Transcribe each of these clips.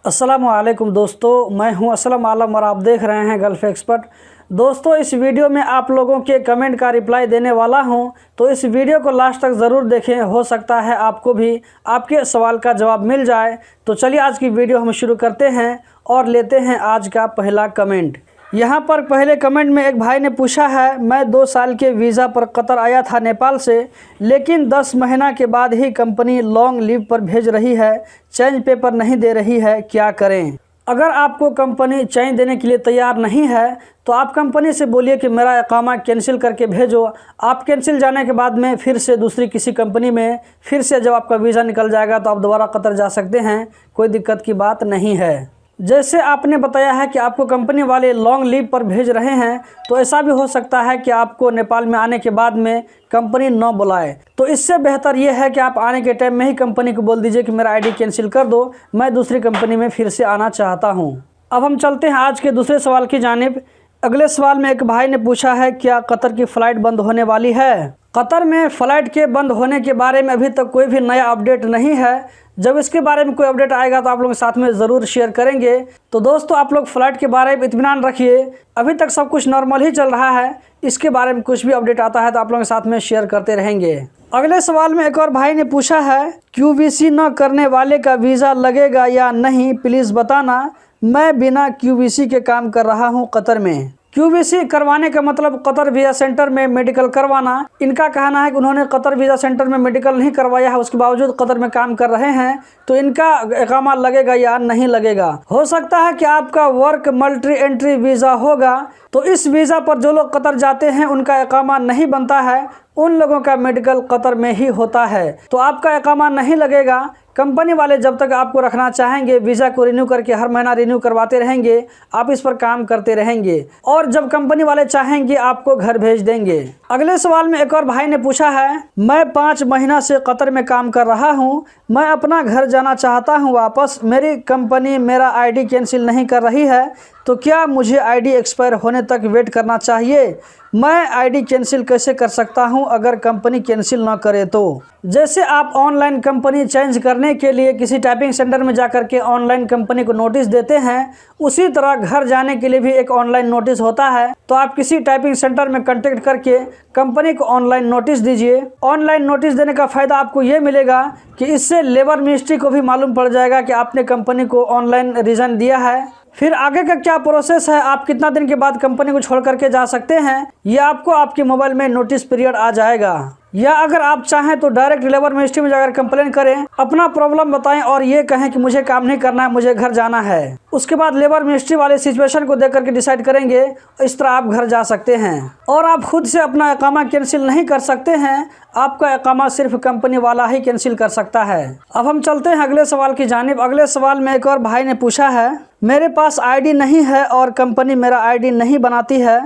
अस्सलामुअलैकुम दोस्तों, मैं हूं असलम आलम और आप देख रहे हैं गल्फ़ एक्सपर्ट। दोस्तों, इस वीडियो में आप लोगों के कमेंट का रिप्लाई देने वाला हूं, तो इस वीडियो को लास्ट तक ज़रूर देखें। हो सकता है आपको भी आपके सवाल का जवाब मिल जाए। तो चलिए आज की वीडियो हम शुरू करते हैं और लेते हैं आज का पहला कमेंट। यहाँ पर पहले कमेंट में एक भाई ने पूछा है, मैं 2 साल के वीज़ा पर कतर आया था नेपाल से, लेकिन 10 महीना के बाद ही कंपनी लॉन्ग लीव पर भेज रही है, चेंज पेपर नहीं दे रही है, क्या करें? अगर आपको कंपनी चेंज देने के लिए तैयार नहीं है तो आप कंपनी से बोलिए कि मेरा इकामा कैंसिल करके भेजो। आप कैंसिल जाने के बाद में फिर से दूसरी किसी कंपनी में फिर से जब आपका वीज़ा निकल जाएगा तो आप दोबारा कतर जा सकते हैं, कोई दिक्कत की बात नहीं है। जैसे आपने बताया है कि आपको कंपनी वाले लॉन्ग लीव पर भेज रहे हैं, तो ऐसा भी हो सकता है कि आपको नेपाल में आने के बाद में कंपनी न बुलाए। तो इससे बेहतर यह है कि आप आने के टाइम में ही कंपनी को बोल दीजिए कि मेरा आईडी कैंसिल कर दो, मैं दूसरी कंपनी में फिर से आना चाहता हूं। अब हम चलते हैं आज के दूसरे सवाल की जानिब। अगले सवाल में एक भाई ने पूछा है, क्या कतर की फ़्लाइट बंद होने वाली है? कतर में फ़्लाइट के बंद होने के बारे में अभी तक कोई भी नया अपडेट नहीं है। जब इसके बारे में कोई अपडेट आएगा तो आप लोगों के साथ में ज़रूर शेयर करेंगे। तो दोस्तों, आप लोग फ़्लाइट के बारे में इत्मीनान रखिए, अभी तक सब कुछ नॉर्मल ही चल रहा है। इसके बारे में कुछ भी अपडेट आता है तो आप लोगों के साथ में शेयर करते रहेंगे। अगले सवाल में एक और भाई ने पूछा है, QVC न करने वाले का वीज़ा लगेगा या नहीं, प्लीज़ बताना। मैं बिना QVC के काम कर रहा हूँ कतर में। QVC करवाने का मतलब कतर वीज़ा सेंटर में मेडिकल करवाना। इनका कहना है कि उन्होंने कतर वीज़ा सेंटर में मेडिकल नहीं करवाया है, उसके बावजूद कतर में काम कर रहे हैं, तो इनका इकामा लगेगा या नहीं लगेगा। हो सकता है कि आपका वर्क मल्टी एंट्री वीज़ा होगा, तो इस वीज़ा पर जो लोग कतर जाते हैं उनका इकामा नहीं बनता है, उन लोगों का मेडिकल कतर में ही होता है, तो आपका इकामा नहीं लगेगा। कंपनी वाले जब तक आपको रखना चाहेंगे, वीज़ा को रिन्यू करके हर महीना रिन्यू करवाते रहेंगे, आप इस पर काम करते रहेंगे और जब कंपनी वाले चाहेंगे आपको घर भेज देंगे। अगले सवाल में एक और भाई ने पूछा है, मैं 5 महीना से कतर में काम कर रहा हूं, मैं अपना घर जाना चाहता हूं वापस, मेरी कंपनी मेरा आईडी कैंसिल नहीं कर रही है, तो क्या मुझे आईडी एक्सपायर होने तक वेट करना चाहिए? मैं आईडी कैंसिल कैसे कर सकता हूं अगर कंपनी कैंसिल ना करे तो? जैसे आप ऑनलाइन कंपनी चेंज करने के लिए किसी टाइपिंग सेंटर में जाकर के ऑनलाइन कंपनी को नोटिस देते हैं, उसी तरह घर जाने के लिए भी एक ऑनलाइन नोटिस होता है। तो आप किसी टाइपिंग सेंटर में कांटेक्ट करके कंपनी को ऑनलाइन नोटिस दीजिए। ऑनलाइन नोटिस देने का फ़ायदा आपको ये मिलेगा कि इससे लेबर मिनिस्ट्री को भी मालूम पड़ जाएगा कि आपने कंपनी को ऑनलाइन रीज़न दिया है। फिर आगे का क्या प्रोसेस है, आप कितना दिन के बाद कंपनी को छोड़ करके जा सकते हैं, ये आपको आपके मोबाइल में नोटिस पीरियड आ जाएगा। या अगर आप चाहें तो डायरेक्ट लेबर मिनिस्ट्री में जाकर कंप्लेन करें, अपना प्रॉब्लम बताएं और ये कहें कि मुझे काम नहीं करना है, मुझे घर जाना है। उसके बाद लेबर मिनिस्ट्री वाले सिचुएशन को देख करके डिसाइड करेंगे, इस तरह आप घर जा सकते हैं। और आप खुद से अपना इकामा कैंसिल नहीं कर सकते हैं, आपका इकामा सिर्फ कंपनी वाला ही कैंसिल कर सकता है। अब हम चलते हैं अगले सवाल की जानिब। अगले सवाल में एक और भाई ने पूछा है, मेरे पास आईडी नहीं है और कंपनी मेरा आईडी नहीं बनाती है,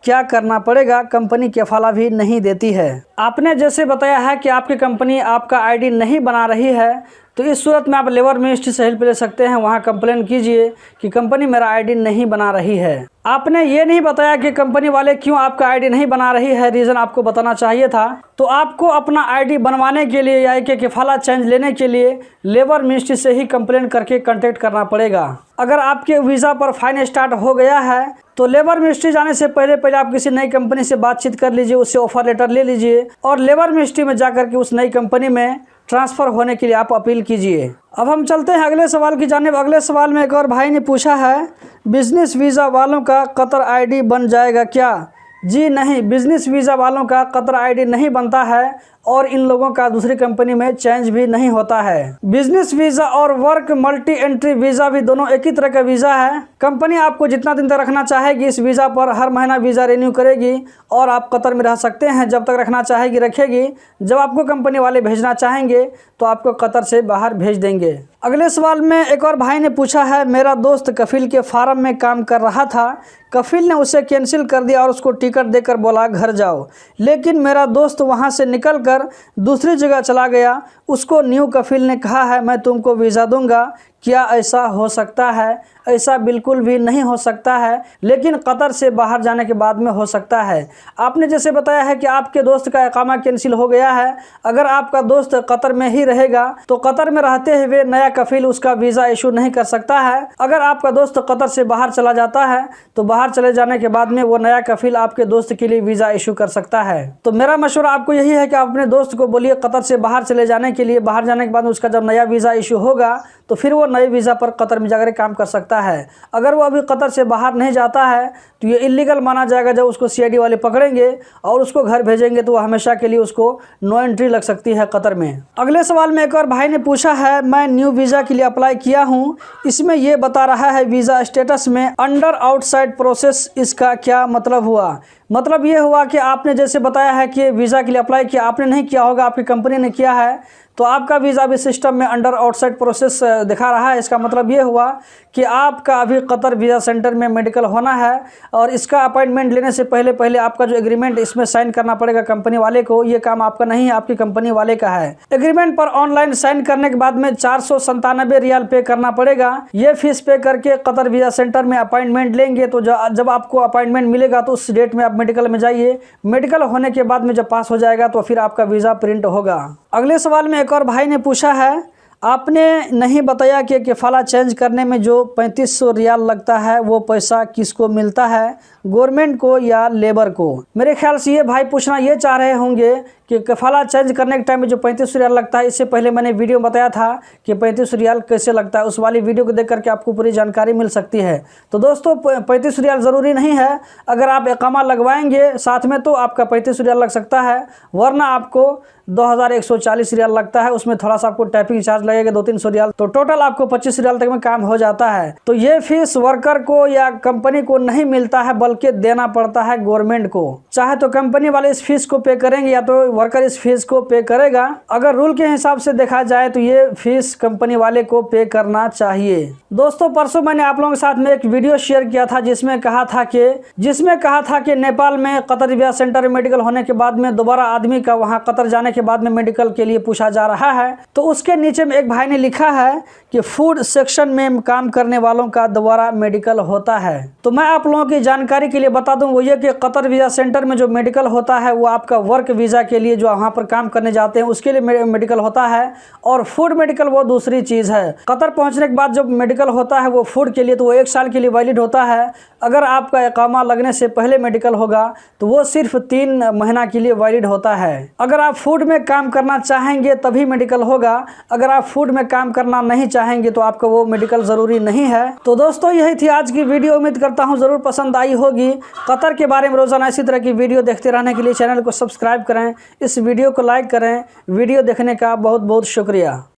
क्या करना पड़ेगा? कंपनी कफाला भी नहीं देती है। आपने जैसे बताया है कि आपकी कंपनी आपका आईडी नहीं बना रही है, तो इस सूरत में आप लेबर मिनिस्ट्री से हेल्प ले सकते हैं। वहां कंप्लेन कीजिए कि कंपनी मेरा आईडी नहीं बना रही है। आपने ये नहीं बताया कि कंपनी वाले क्यों आपका आईडी नहीं बना रही है, रीज़न आपको बताना चाहिए था। तो आपको अपना आईडी बनवाने के लिए या एक कफाला चेंज लेने के लिए लेबर मिनिस्ट्री से ही कंप्लेन करके कांटेक्ट करना पड़ेगा। अगर आपके वीज़ा पर फाइन स्टार्ट हो गया है तो लेबर मिनिस्ट्री जाने से पहले आप किसी नई कंपनी से बातचीत कर लीजिए, उससे ऑफर लेटर ले लीजिए और लेबर मिनिस्ट्री में जाकर के उस नई कंपनी में ट्रांसफ़र होने के लिए आप अपील कीजिए। अब हम चलते हैं अगले सवाल की जानिब। अगले सवाल में एक और भाई ने पूछा है, बिजनेस वीज़ा वालों का कतर आईडी बन जाएगा क्या? जी नहीं, बिजनेस वीज़ा वालों का कतर आईडी नहीं बनता है और इन लोगों का दूसरी कंपनी में चेंज भी नहीं होता है। बिजनेस वीज़ा और वर्क मल्टी एंट्री वीज़ा भी दोनों एक ही तरह का वीज़ा है। कंपनी आपको जितना दिन तक रखना चाहेगी इस वीज़ा पर हर महीना वीज़ा रिन्यू करेगी और आप कतर में रह सकते हैं। जब तक रखना चाहेगी रखेगी, जब आपको कंपनी वाले भेजना चाहेंगे तो आपको कतर से बाहर भेज देंगे। अगले सवाल में एक और भाई ने पूछा है, मेरा दोस्त कफिल के फार्म में काम कर रहा था, कफिल ने उसे कैंसिल कर दिया और उसको टिकट देकर बोला घर जाओ, लेकिन मेरा दोस्त वहां से निकलकर दूसरी जगह चला गया। उसको न्यू कफिल ने कहा है मैं तुमको वीज़ा दूंगा, क्या ऐसा हो सकता है? ऐसा बिल्कुल भी नहीं हो सकता है, लेकिन कतर से बाहर जाने के बाद में हो सकता है। आपने जैसे बताया है कि आपके दोस्त का इकामा कैंसिल हो गया है। अगर आपका दोस्त कतर में ही रहेगा तो कतर में रहते हुए नया कफील उसका वीज़ा इशू नहीं कर सकता है। अगर आपका दोस्त कतर से बाहर चला जाता है तो बाहर चले जाने के बाद में वो नया कफील आपके दोस्त के लिए वीज़ा इशू कर सकता है। तो मेरा मशवरा आपको यही है कि आप अपने दोस्त को बोलिए कतर से बाहर चले जाने के लिए। बाहर जाने के बाद उसका जब नया वीज़ा इशू होगा तो फिर वो नए वीज़ा पर कतर में जाकर काम कर सकता है। अगर वो अभी कतर से बाहर नहीं जाता है तो ये इलीगल माना जाएगा। जब उसको CID वाले पकड़ेंगे और उसको घर भेजेंगे तो वो हमेशा के लिए उसको नो एंट्री लग सकती है कतर में। अगले सवाल में एक और भाई ने पूछा है, मैं न्यू वीज़ा के लिए अप्लाई किया हूँ, इसमें ये बता रहा है वीज़ा स्टेटस में अंडर आउटसाइड प्रोसेस, इसका क्या मतलब हुआ? मतलब ये हुआ कि आपने जैसे बताया है कि वीज़ा के लिए अप्लाई किया, आपने नहीं किया होगा, आपकी कंपनी ने किया है, तो आपका वीज़ा अभी सिस्टम में अंडर आउटसाइड प्रोसेस दिखा रहा है। इसका मतलब ये हुआ कि आपका अभी कतर वीज़ा सेंटर में मेडिकल होना है और इसका अपॉइंटमेंट लेने से पहले आपका जो एग्रीमेंट इसमें साइन करना पड़ेगा कंपनी वाले को। ये काम आपका नहीं है, आपकी कंपनी वाले का है। एग्रीमेंट पर ऑनलाइन साइन करने के बाद में 497 रियाल पे करना पड़ेगा। ये फीस पे करके कतर वीज़ा सेंटर में अपॉइंटमेंट लेंगे तो जब आपको अपॉइंटमेंट मिलेगा तो उस डेट में आप मेडिकल में जाइए। मेडिकल होने के बाद में जब पास हो जाएगा तो फिर आपका वीज़ा प्रिंट होगा। अगले सवाल में एक और भाई ने पूछा है, आपने नहीं बताया कि कफाला चेंज करने में जो 3500 रियाल लगता है वो पैसा किसको मिलता है, गवर्नमेंट को या लेबर को? मेरे ख्याल से ये भाई पूछना ये चाह रहे होंगे कि कफाला चेंज करने के टाइम में जो 3500 रियाल लगता है, इससे पहले मैंने वीडियो बताया था कि 3500 रियाल कैसे लगता है। उस वाली वीडियो को देख करके आपको पूरी जानकारी मिल सकती है। तो दोस्तों 3500 रियाल ज़रूरी नहीं है, अगर आप इकामा लगवाएंगे साथ में तो आपका 3500 रियाल लग सकता है, वरना आपको 2140 रियाल लगता है। उसमें थोड़ा सा आपको टाइपिंग चार्ज लगेगा 200-300 रियाल, तो टोटल आपको 25 रियाल तक में काम हो जाता है। तो ये फीस वर्कर को या कंपनी को नहीं मिलता है बल्कि देना पड़ता है गवर्नमेंट को। चाहे तो कंपनी वाले इस फीस को पे करेंगे या तो वर्कर इस फीस को पे करेगा। अगर रूल के हिसाब से देखा जाए तो ये फीस कंपनी वाले को पे करना चाहिए। दोस्तों परसों मैंने आप लोगों के साथ में एक वीडियो शेयर किया था जिसमें कहा था कि नेपाल में कतर वीज़ा सेंटर में मेडिकल होने के बाद में दोबारा आदमी का वहां कतर जाने के बाद में मेडिकल के लिए पूछा जा रहा है। तो उसके नीचे में एक भाई ने लिखा है कि फूड सेक्शन में काम करने वालों का दोबारा मेडिकल होता है। तो मैं आप लोगों की जानकारी के लिए बता दूं वो ये कि कतर वीज़ा सेंटर में जो मेडिकल होता है वो आपका वर्क वीज़ा के लिए जो वहाँ पर काम करने जाते हैं उसके लिए मेडिकल होता है, और फूड मेडिकल वो दूसरी चीज़ है। कतर पहुँचने के बाद जो मेडिकल होता है वो फूड के लिए तो वो 1 साल के लिए वैलिड होता है। अगर आपका इकामा लगने से पहले मेडिकल होगा तो वो सिर्फ 3 महीना के लिए वैलिड होता है। अगर आप फूड में काम करना चाहेंगे तभी मेडिकल होगा, अगर आप फूड में काम करना नहीं चाहेंगे तो आपका वो मेडिकल ज़रूरी नहीं है। तो दोस्तों यही थी आज की वीडियो, उम्मीद करता हूँ ज़रूर पसंद आई होगी। कतर के बारे में रोज़ाना इसी तरह की वीडियो देखते रहने के लिए चैनल को सब्सक्राइब करें, इस वीडियो को लाइक करें। वीडियो देखने का बहुत बहुत शुक्रिया।